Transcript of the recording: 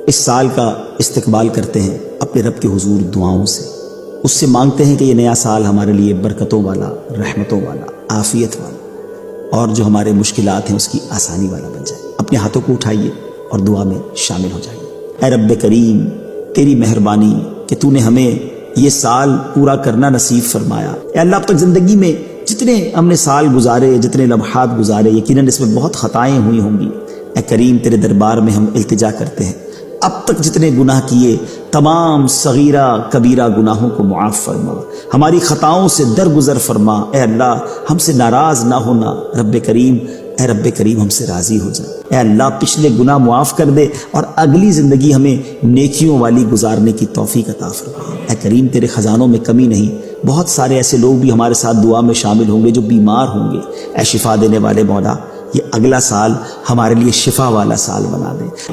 اس سال کا استقبال کرتے ہیں اپنے رب کے حضور دعاؤں سے، اس سے مانگتے ہیں کہ یہ نیا سال ہمارے لیے برکتوں والا، رحمتوں والا، عافیت والا، اور جو ہمارے مشکلات ہیں اس کی آسانی والا بن جائے۔ اپنے ہاتھوں کو اٹھائیے اور دعا میں شامل ہو جائیے۔ اے رب کریم، تیری مہربانی کہ تو نے ہمیں یہ سال پورا کرنا نصیب فرمایا۔ اے اللہ، اب تک زندگی میں جتنے ہم نے سال گزارے، جتنے لمحات گزارے، یقیناً اس میں بہت خطائیں ہوئی ہوں گی۔ اے کریم، تیرے دربار میں ہم التجا کرتے ہیں، اب تک جتنے گناہ کیے تمام صغیرہ کبیرہ گناہوں کو معاف فرما، ہماری خطاؤں سے درگزر فرما۔ اے اللہ، ہم سے ناراض نہ ہونا۔ رب کریم، اے رب کریم، ہم سے راضی ہو جا۔ اے اللہ، پچھلے گناہ معاف کر دے اور اگلی زندگی ہمیں نیکیوں والی گزارنے کی توفیق عطا فرما۔ اے کریم، تیرے خزانوں میں کمی نہیں۔ بہت سارے ایسے لوگ بھی ہمارے ساتھ دعا میں شامل ہوں گے جو بیمار ہوں گے۔ اے شفا دینے والے مولا، یہ اگلا سال ہمارے لیے شفا والا سال بنا دے۔